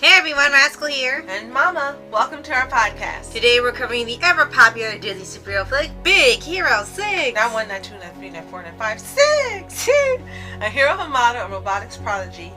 Hey everyone, Rascal here. And Mama, welcome to our podcast. Today we're covering the ever-popular Disney superhero flick, Big Hero 6. Not 1, not 2, not 3, not 4, not 5, 6! A Hiro Hamada, a robotics prodigy,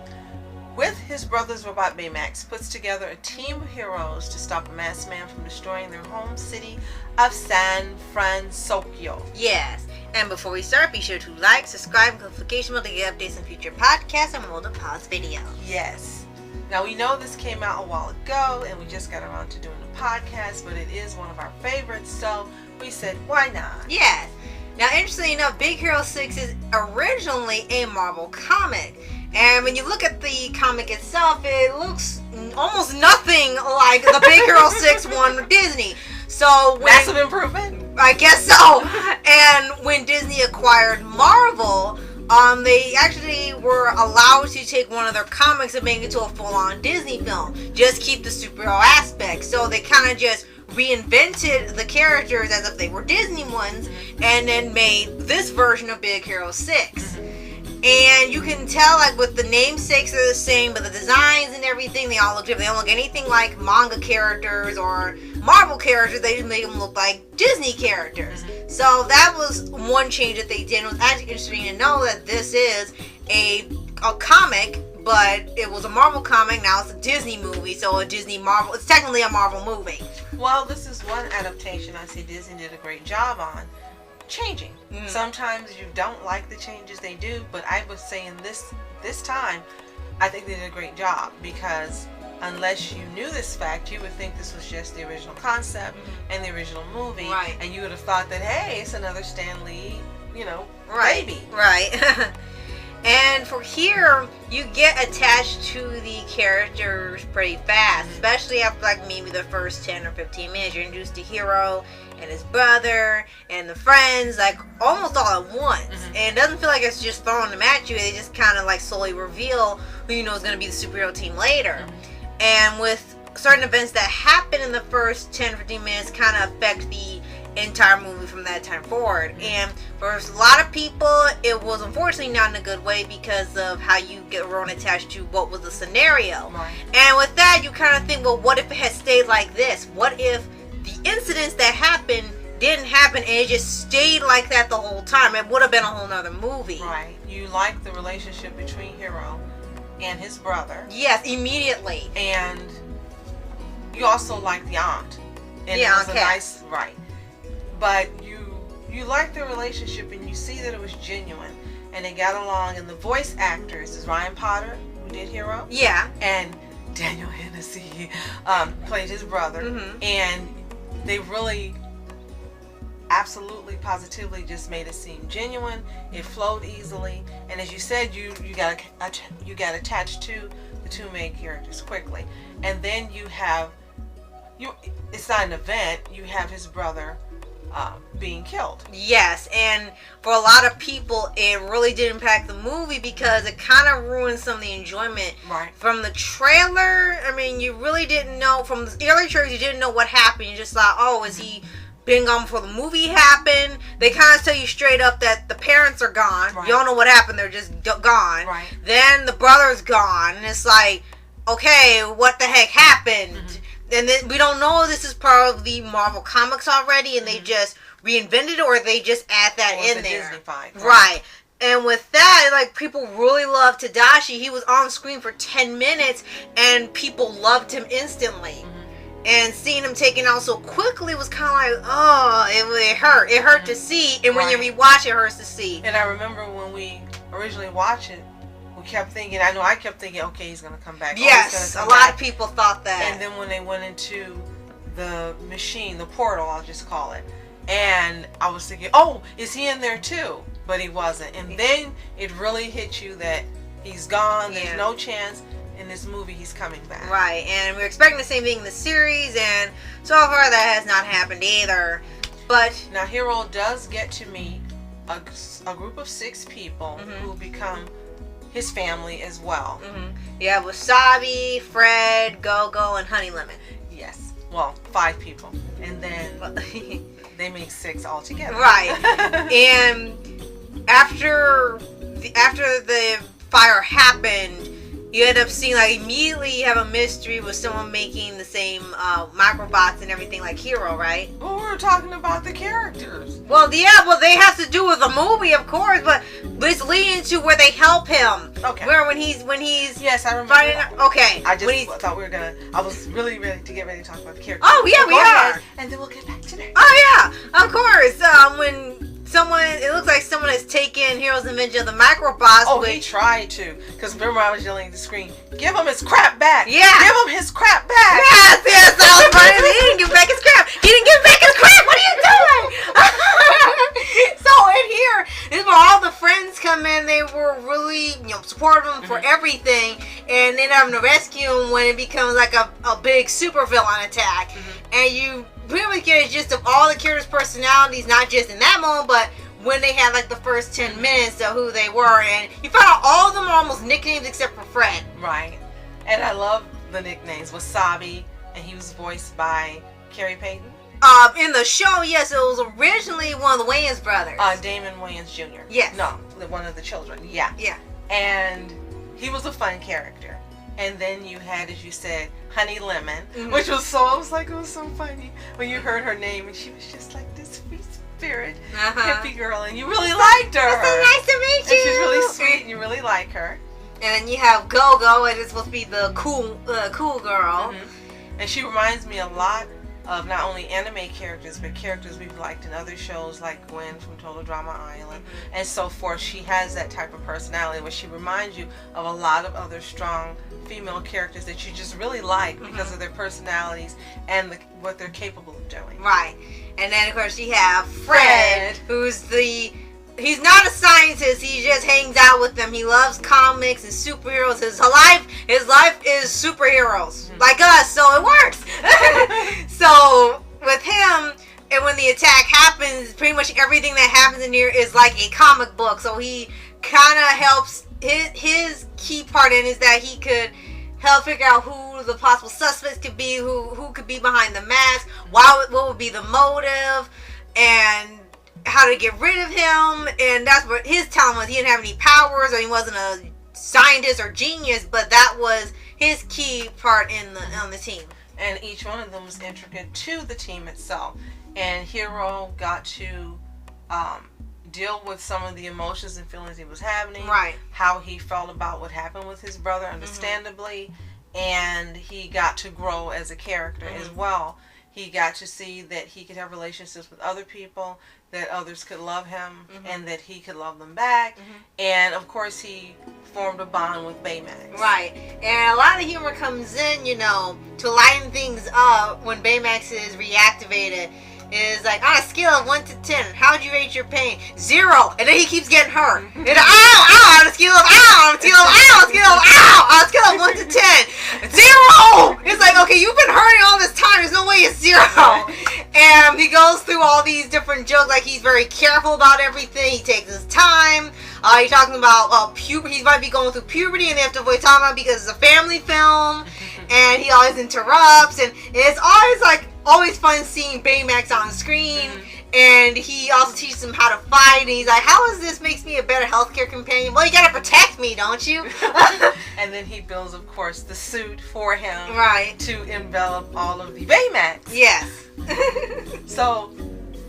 with his brother's robot Baymax, puts together a team of heroes to stop a masked man from destroying their home city of San Fransokyo. Yes, and before we start, be sure to like, subscribe, and click the notification bell to get updates on future podcasts and more pause videos. Yes. Now, we know this came out a while ago, and we just got around to doing the podcast, but it is one of our favorites, so we said, why not? Yes. Now, interestingly enough, Big Hero 6 is originally a Marvel comic. And when you look at the comic itself, it looks almost nothing like the Big Hero 6 one with Disney. So massive improvement? I guess so. And when Disney acquired Marvel, they actually were allowed to take one of their comics and make it into a full-on Disney film. Just keep the superhero aspect. So they kind of just reinvented the characters as if they were Disney ones, and then made this version of Big Hero 6. And you can tell, like, with the namesakes are the same, but the designs and everything, they all look different. They don't look anything like manga characters or Marvel characters. They just make them look like Disney characters. So that was one change that they did. It was actually interesting to know that this is a comic, but it was a Marvel comic. Now it's a Disney movie, so a Disney Marvel. It's technically a Marvel movie. Well, this is one adaptation I see Disney did a great job on. Changing. Sometimes you don't like the changes they do, but I would say in this time, I think they did a great job, because unless you knew this fact, you would think this was just the original concept and the original movie, right? And you would have thought that, hey, it's another Stan Lee, baby. Right. And for here, you get attached to the characters pretty fast, especially after like maybe the first 10 or 15 minutes. You're introduced to Hiro and his brother and the friends, like almost all at once. And it doesn't feel like it's just throwing them at you. They just kind of like slowly reveal who you know is going to be the superhero team later. And with certain events that happen in the first 10 or 15 minutes kind of affect the entire movie from that time forward. And for a lot of people, it was unfortunately not in a good way because of how you get everyone attached to what was the scenario. And with that, you kind of think, well, what if it had stayed like this? What if the incidents that happened didn't happen and it just stayed like that the whole time? It would have been a whole nother movie. Right. You like the relationship between Hiro and his brother. Yes, immediately. And you also like the aunt. And yeah, it was a nice, right. But you like the relationship, and you see that it was genuine, and they got along. And the voice actors is Ryan Potter, who did Hiro. Yeah. And Daniel Hennessy played his brother. And they really, absolutely, positively just made it seem genuine. It flowed easily, and as you said, you got attached to the two main characters quickly. And then you have it's not an event. You have his brother being killed. Yes, and for a lot of people, it really did impact the movie because it kind of ruined some of the enjoyment. Right. From the trailer, I mean, you really didn't know, from the early trailers, you didn't know what happened. You just thought, oh, is he been gone before the movie happened? They kind of tell you straight up that the parents are gone. Right. You don't know what happened. They're just gone. Right. Then the brother's gone, and it's like, okay, what the heck happened? And then we don't know if this is part of the Marvel Comics already, and they just reinvented it, or they just add that in there. Disney-fied, right. And with that, like, people really loved Tadashi. He was on screen for 10 minutes, and people loved him instantly. And seeing him taken out so quickly was kind of like, oh, it hurt. It hurt to see, and when you rewatch it, hurts to see. And I remember when we originally watched it, kept thinking, I kept thinking, okay, he's going to come back. Yes, a lot of people thought that. And then when they went into the machine, the portal, I'll just call it, and I was thinking, oh, is he in there too? But he wasn't. And then it really hit you that he's gone. There's no chance in this movie he's coming back. Right, and we're expecting the same thing in the series, and so far that has not happened either. But now Hiro does get to meet a group of 6 people who become his family as well. You have Wasabi, Fred, Go-Go, and Honey Lemon. Yes. Well, 5 people. And then they make 6 altogether. Right. And after the fire happened, you end up seeing, like, immediately you have a mystery with someone making the same microbots and everything like Hiro, right? Well, we were talking about the characters. Well, yeah, well, they have to do with the movie, of course, but it's leading to where they help him. Okay. Where when he's yes, I remember. Okay. I just thought we were gonna. I was really ready to get ready to talk about the characters. Oh yeah, we are. And then we'll get back to that. Oh yeah, of course. It looks like someone has taken Hiro's invention of the microbots. Oh, he tried to. Because remember, I was yelling at the screen, give him his crap back. Yeah. Give him his crap back. Yes, that was funny. He didn't give back his crap. He didn't give back his crap. What are you doing? So in here, this is where all the friends come in. They were really, supporting him for everything. And then having to rescue him when it becomes like a big supervillain attack. And you pretty much get a gist of all the characters' personalities, not just in that moment, but when they had like the first 10 minutes of who they were. And you found out all of them are almost nicknames except for Fred. Right. And I love the nicknames. Wasabi, and he was voiced by Carrie Payton. In the show, yes, it was originally one of the Wayans brothers. Damon Wayans Jr. Yes. No, one of the children. Yeah. Yeah. And he was a fun character. And then you had, as you said, Honey Lemon, which was so funny when you heard her name, and she was just like this free spirit hippie girl, and you really liked her. It's so nice to meet you. And she's really sweet, and you really like her. And then you have Go-Go, and it's supposed to be the cool girl. And she reminds me a lot of not only anime characters, but characters we've liked in other shows like Gwen from Total Drama Island and so forth. She has that type of personality where she reminds you of a lot of other strong female characters that you just really like because of their personalities and what they're capable of doing. Right. And then, of course, you have Fred, who's he's not a scientist. He just hangs out with them. He loves comics and superheroes. His life is superheroes, like us. So it works. So with him, and when the attack happens, pretty much everything that happens in here is like a comic book. So he kind of helps. His key part in is that he could help figure out who the possible suspects could be, who could be behind the mask, what would be the motive, and how to get rid of him. And that's what his talent was. He didn't have any powers, or he wasn't a scientist or genius, but that was his key part on the team. And each one of them was intricate to the team itself. And Hiro got to deal with some of the emotions and feelings he was having. Right. How he felt about what happened with his brother, understandably. And he got to grow as a character as well. He got to see that he could have relationships with other people, that others could love him, and that he could love them back. And, of course, he formed a bond with Baymax. Right. And a lot of humor comes in, to lighten things up when Baymax is reactivated. Is like, on a scale of 1 to 10, how would you rate your pain? 0. And then he keeps getting hurt. And ow, on a scale of ow, on a scale of ow, on a scale of ow, on a scale of 1 to 10. 0! It's like, okay, you've been hurting all this time. There's no way it's 0. And he goes through all these different jokes, like he's very careful about everything. He takes his time. He's talking about puberty. He might be going through puberty, and they have to avoid talking about it because it's a family film. And he always interrupts, and it's always fun seeing Baymax on screen. And he also teaches him how to fight, and he's like, how is this makes me a better healthcare companion? Well, you gotta protect me, don't you? And then he builds, of course, the suit for him, right, to envelop all of the Baymax. Yes. So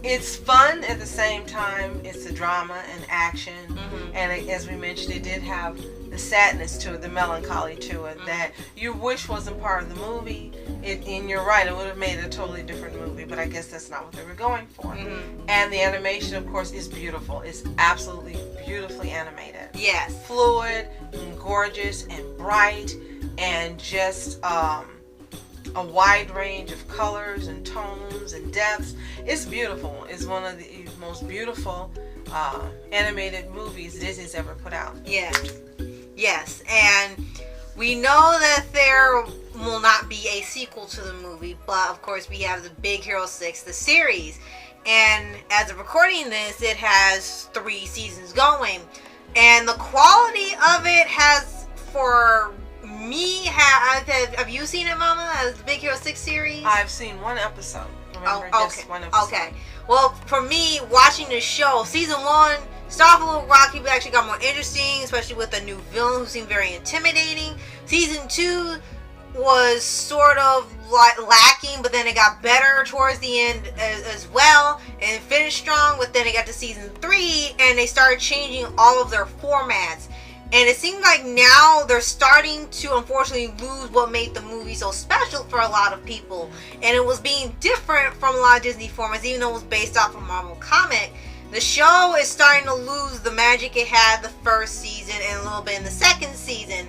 it's fun at the same time. It's a drama and action, and as we mentioned, it did have the sadness to it, the melancholy to it, that you wish wasn't part of the movie. And you're right, it would have made a totally different movie, but I guess that's not what they were going for. And the animation, of course, is beautiful. It's absolutely beautifully animated. Yes. Fluid and gorgeous and bright, and just a wide range of colors and tones and depths. It's beautiful. It's one of the most beautiful animated movies Disney's ever put out. Yes, and we know that there will not be a sequel to the movie, but of course we have the Big Hero 6, the series. And as of recording this, it has 3 seasons going. And the quality of it has, for me, have you seen it, Mama? The Big Hero 6 series? I've seen one episode. Remember, just one episode. Okay. Well, for me, watching the show, season 1 Started off a little rocky, but actually got more interesting, especially with a new villain who seemed very intimidating. Season 2 was sort of lacking, but then it got better towards the end as well, and finished strong. But then it got to season 3, and they started changing all of their formats. And it seems like now they're starting to unfortunately lose what made the movie so special for a lot of people. And it was being different from a lot of Disney formats, even though it was based off a Marvel comic. The show is starting to lose the magic it had the first season and a little bit in the second season.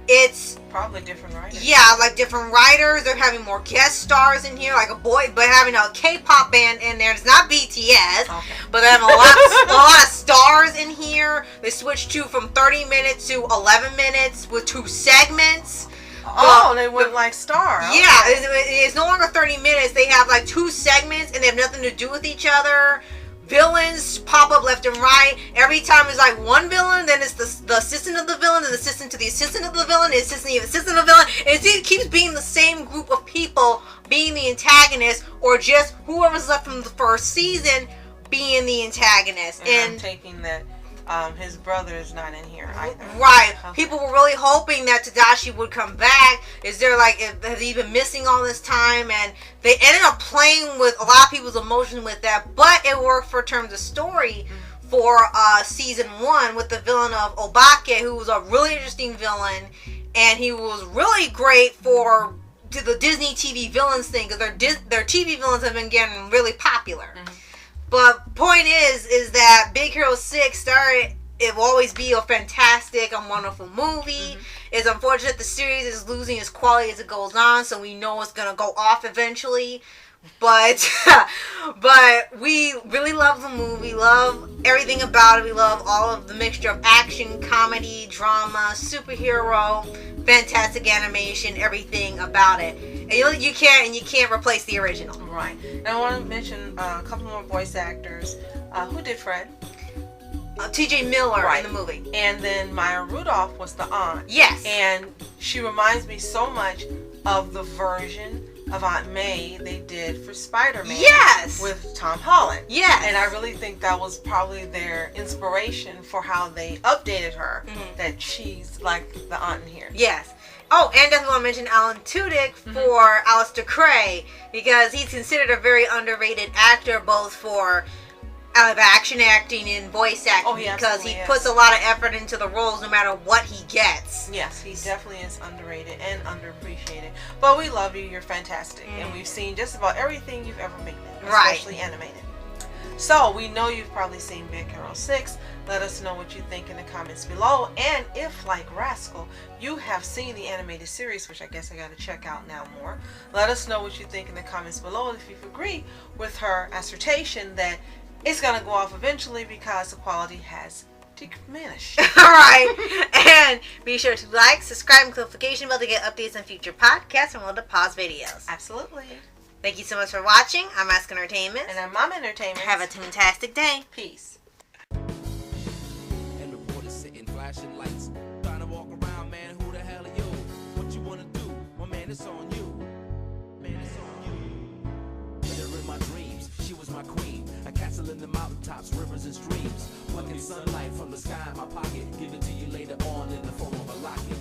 It's probably different writers. Yeah, like different writers. They're having more guest stars in here, like a boy, but having a K-pop band in there. It's not BTS, okay, but they have a lot of stars in here. They switched from 30 minutes to 11 minutes with 2 segments. Oh, they went like Star. Okay. Yeah, it's no longer 30 minutes. They have like 2 segments, and they have nothing to do with each other. Villains pop up left and right. Every time it's like one villain, then it's the assistant of the villain, and the assistant to the assistant of the villain, the assistant of the assistant of the villain. And it keeps being the same group of people being the antagonist, or just whoever's left from the first season being the antagonist. And I'm taking that his brother is not in here either. Right. Okay. People were really hoping that Tadashi would come back. Is there has he been missing all this time? And they ended up playing with a lot of people's emotions with that, but it worked for terms of story for season 1 with the villain of Obake, who was a really interesting villain, and he was really great for the Disney TV villains thing, because their TV villains have been getting really popular. But point is that Big Hero 6 started, it will always be a fantastic and wonderful movie. It's unfortunate the series is losing its quality as it goes on, so we know it's going to go off eventually. But we really love the movie, love everything about it. We love all of the mixture of action, comedy, drama, superhero, fantastic animation, everything about it. And you can't replace the original. Right. And I want to mention a couple more voice actors. Who did Fred? T.J. Miller in the movie. And then Maya Rudolph was the aunt. Yes. And she reminds me so much of the version of Aunt May they did for Spider-Man. Yes. With Tom Holland. Yes. And I really think that was probably their inspiration for how they updated her. That she's like the aunt in here. Yes. Oh, and definitely want to mention Alan Tudyk for Alistair Gray, because he's considered a very underrated actor, both for action acting and voice acting, because he puts a lot of effort into the roles no matter what he gets. Yes, he definitely is underrated and underappreciated. But we love you. You're fantastic. And we've seen just about everything you've ever made, especially animated. So we know you've probably seen Big Hero 6. Let us know what you think in the comments below. And if, like Rascal, you have seen the animated series, which I guess I got to check out now more, let us know what you think in the comments below. If you agree with her assertion that it's going to go off eventually because the quality has diminished. Alright. And be sure to like, subscribe, and click the notification bell to get updates on future podcasts and all the pause videos. Absolutely. Thank you so much for watching. I'm Ask Entertainment. And I'm Mom Entertainment. Have a fantastic day. Peace. And reporters sitting flashing lights. Trying to walk around, man, who the hell are you? What you want to do? Well, man, it's on you. Man, it's on you. Met her in my dreams. She was my queen. A castle in the mountaintops, rivers and streams. Plucking sunlight from the sky in my pocket. Give it to you later on in the form of a locket.